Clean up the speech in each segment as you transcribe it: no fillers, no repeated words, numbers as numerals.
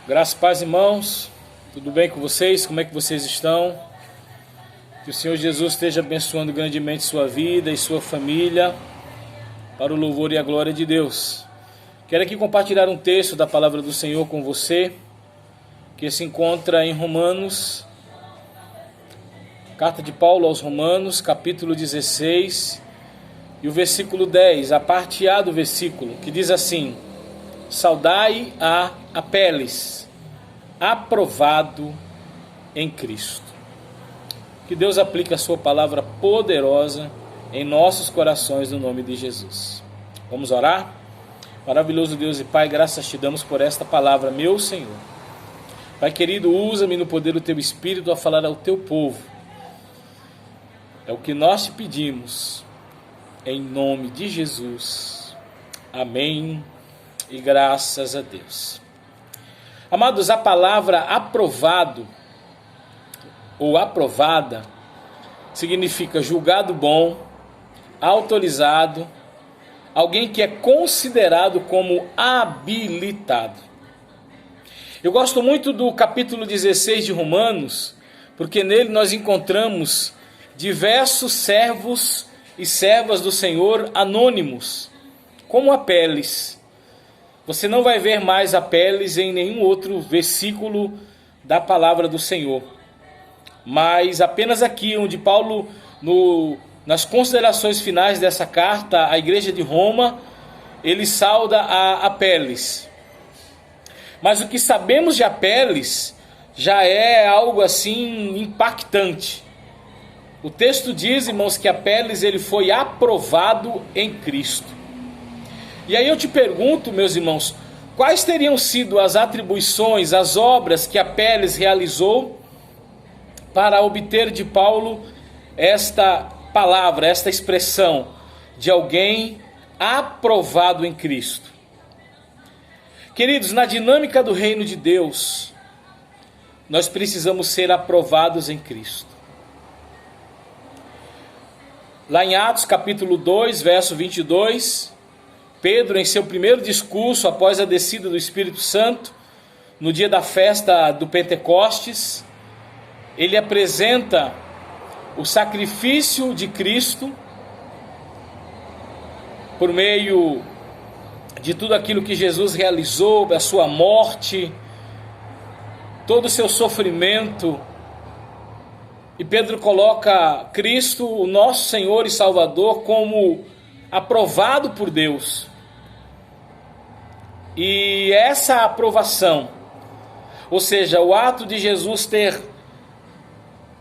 Graças e paz, irmãos. Tudo bem com vocês? Como é que vocês estão? Que o Senhor Jesus esteja abençoando grandemente sua vida e sua família, para o louvor e a glória de Deus. Quero aqui compartilhar um texto da palavra do Senhor com você, que se encontra em Romanos, carta de Paulo aos Romanos, capítulo 16, e o versículo 10, a parte A do versículo, que diz assim: saudai a Apeles, aprovado em Cristo. Que Deus aplique a sua palavra poderosa em nossos corações no nome de Jesus. Vamos orar? Maravilhoso Deus e Pai, graças te damos por esta palavra, meu Senhor. Pai querido, usa-me no poder do teu Espírito a falar ao teu povo. É o que nós te pedimos, em nome de Jesus. Amém e graças a Deus. Amados, a palavra aprovado ou aprovada significa julgado bom, autorizado, alguém que é considerado como habilitado. Eu gosto muito do capítulo 16 de Romanos, porque nele nós encontramos diversos servos e servas do Senhor anônimos, como Apeles. Você não vai ver mais Apeles em nenhum outro versículo da palavra do Senhor, mas apenas aqui onde Paulo, nas considerações finais dessa carta à igreja de Roma, ele sauda a Apeles. Mas o que sabemos de Apeles já é algo assim impactante. O texto diz, irmãos, que Apeles ele foi aprovado em Cristo. E aí eu te pergunto, meus irmãos, quais teriam sido as atribuições, as obras que Apeles realizou para obter de Paulo esta palavra, esta expressão de alguém aprovado em Cristo? Queridos, na dinâmica do reino de Deus, nós precisamos ser aprovados em Cristo. Lá em Atos capítulo 2, verso 22, Pedro, em seu primeiro discurso após a descida do Espírito Santo, no dia da festa do Pentecostes, ele apresenta o sacrifício de Cristo por meio de tudo aquilo que Jesus realizou, a sua morte, todo o seu sofrimento. E Pedro coloca Cristo, o nosso Senhor e Salvador, como aprovado por Deus. E essa aprovação, ou seja, o ato de Jesus ter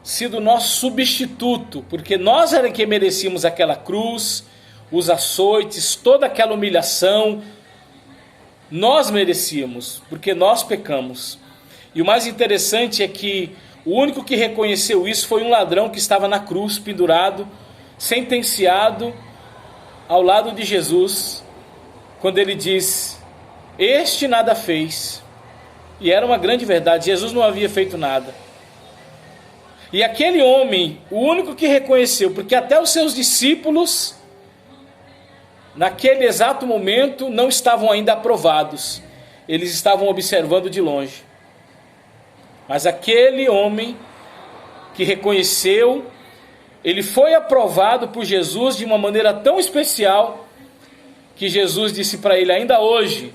sido nosso substituto, porque nós era que merecíamos aquela cruz, os açoites, toda aquela humilhação, nós merecíamos, porque nós pecamos. E o mais interessante é que o único que reconheceu isso foi um ladrão que estava na cruz, pendurado, sentenciado ao lado de Jesus, quando ele diz: este nada fez. E era uma grande verdade, Jesus não havia feito nada. E aquele homem, o único que reconheceu, porque até os seus discípulos, naquele exato momento, não estavam ainda aprovados. Eles estavam observando de longe. Mas aquele homem que reconheceu, ele foi aprovado por Jesus de uma maneira tão especial, que Jesus disse para ele: ainda hoje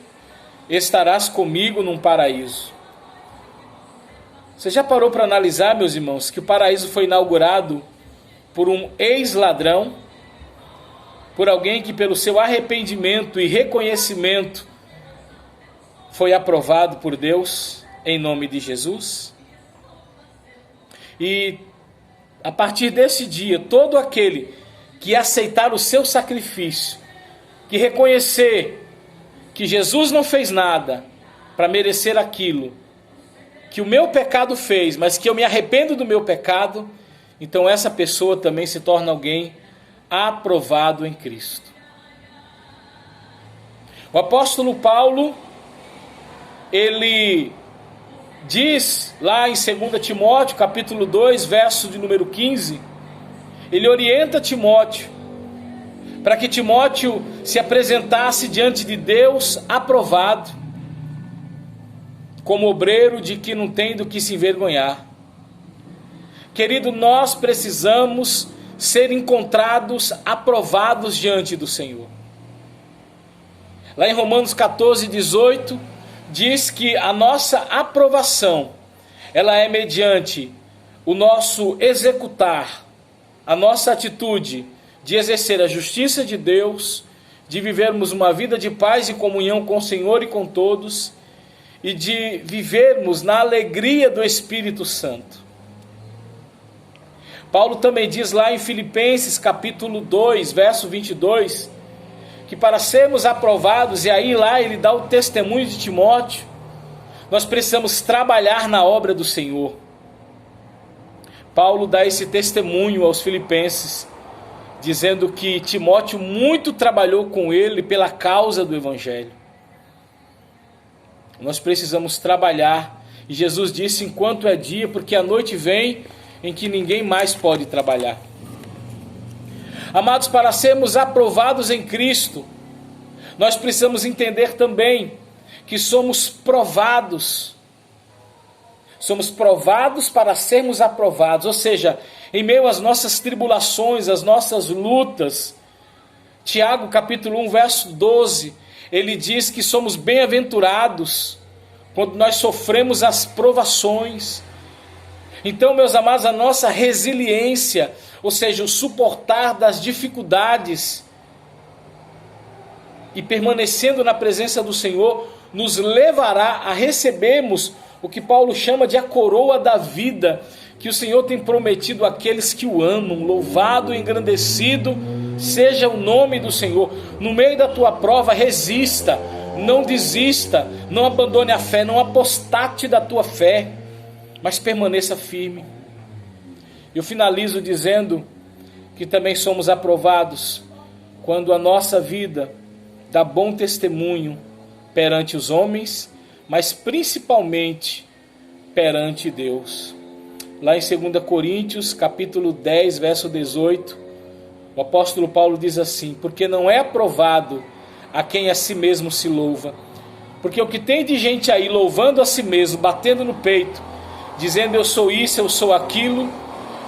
estarás comigo num paraíso. Você já parou para analisar, meus irmãos, que o paraíso foi inaugurado por um ex-ladrão, por alguém que pelo seu arrependimento e reconhecimento foi aprovado por Deus em nome de Jesus? E a partir desse dia, todo aquele que aceitar o seu sacrifício, que reconhecer que Jesus não fez nada para merecer aquilo que o meu pecado fez, mas que eu me arrependo do meu pecado, então essa pessoa também se torna alguém aprovado em Cristo. O apóstolo Paulo, ele diz lá em 2 Timóteo, capítulo 2, verso de número 15, ele orienta Timóteo, para que Timóteo se apresentasse diante de Deus aprovado, como obreiro de que não tem do que se envergonhar. Querido, nós precisamos ser encontrados aprovados diante do Senhor. Lá em Romanos 14, 18, diz que a nossa aprovação, ela é mediante o nosso executar, a nossa atitude de exercer a justiça de Deus, de vivermos uma vida de paz e comunhão com o Senhor e com todos, e de vivermos na alegria do Espírito Santo. Paulo também diz lá em Filipenses capítulo 2, verso 22, que para sermos aprovados, e aí lá ele dá o testemunho de Timóteo, nós precisamos trabalhar na obra do Senhor. Paulo dá esse testemunho aos filipenses, dizendo que Timóteo muito trabalhou com ele pela causa do Evangelho. Nós precisamos trabalhar, e Jesus disse, enquanto é dia, porque a noite vem em que ninguém mais pode trabalhar. Amados, para sermos aprovados em Cristo, nós precisamos entender também que somos provados. Somos provados para sermos aprovados, ou seja, em meio às nossas tribulações, às nossas lutas. Tiago capítulo 1, verso 12, ele diz que somos bem-aventurados quando nós sofremos as provações. Então, meus amados, a nossa resiliência, ou seja, o suportar das dificuldades e permanecendo na presença do Senhor, nos levará a recebermos o que Paulo chama de a coroa da vida, que o Senhor tem prometido àqueles que o amam. Louvado e engrandecido seja o nome do Senhor. No meio da tua prova, resista, não desista, não abandone a fé, não apostate da tua fé, mas permaneça firme. Eu finalizo dizendo que também somos aprovados quando a nossa vida dá bom testemunho perante os homens, mas principalmente perante Deus. Lá em 2 Coríntios, capítulo 10, verso 18, o apóstolo Paulo diz assim: porque não é aprovado a quem a si mesmo se louva. Porque o que tem de gente aí louvando a si mesmo, batendo no peito, dizendo eu sou isso, eu sou aquilo,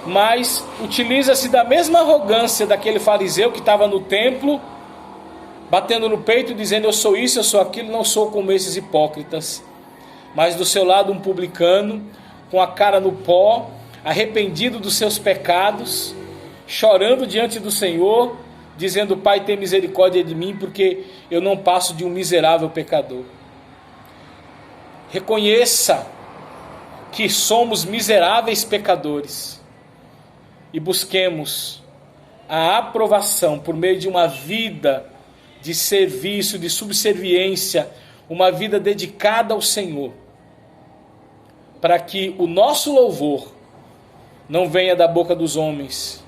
mas utiliza-se da mesma arrogância daquele fariseu que estava no templo, batendo no peito, dizendo eu sou isso, eu sou aquilo, não sou como esses hipócritas. Mas do seu lado um publicano, com a cara no pó, arrependido dos seus pecados, chorando diante do Senhor, dizendo Pai, tem misericórdia de mim, porque eu não passo de um miserável pecador. Reconheça que somos miseráveis pecadores e busquemos a aprovação por meio de uma vida de serviço, de subserviência, uma vida dedicada ao Senhor, para que o nosso louvor não venha da boca dos homens,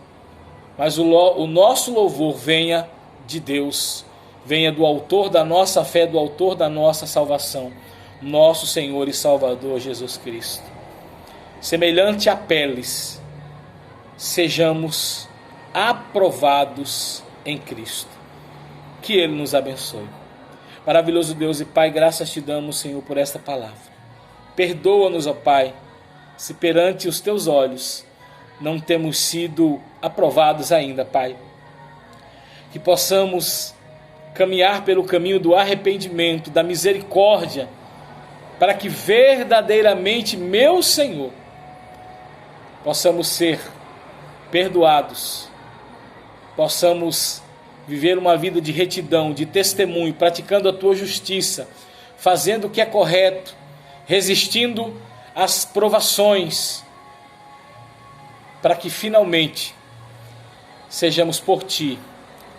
mas o nosso louvor venha de Deus, venha do autor da nossa fé, do autor da nossa salvação, nosso Senhor e Salvador Jesus Cristo. Semelhante a peles, sejamos aprovados em Cristo. Que Ele nos abençoe. Maravilhoso Deus e Pai, graças te damos, Senhor, por esta palavra. Perdoa-nos, ó Pai, se perante os teus olhos não temos sido aprovados ainda, Pai. Que possamos caminhar pelo caminho do arrependimento, da misericórdia, para que verdadeiramente, meu Senhor, possamos ser perdoados, possamos viver uma vida de retidão, de testemunho, praticando a tua justiça, fazendo o que é correto, resistindo às provações, para que finalmente sejamos por ti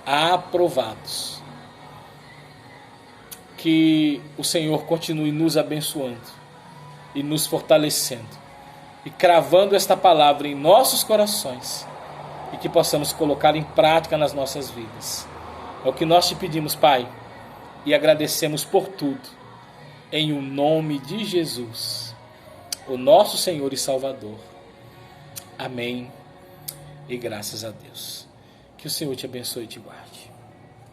aprovados. Que o Senhor continue nos abençoando e nos fortalecendo e cravando esta palavra em nossos corações e que possamos colocar em prática nas nossas vidas. É o que nós te pedimos, Pai, e agradecemos por tudo, em o nome de Jesus, o nosso Senhor e Salvador. Amém e graças a Deus. Que o Senhor te abençoe e te guarde.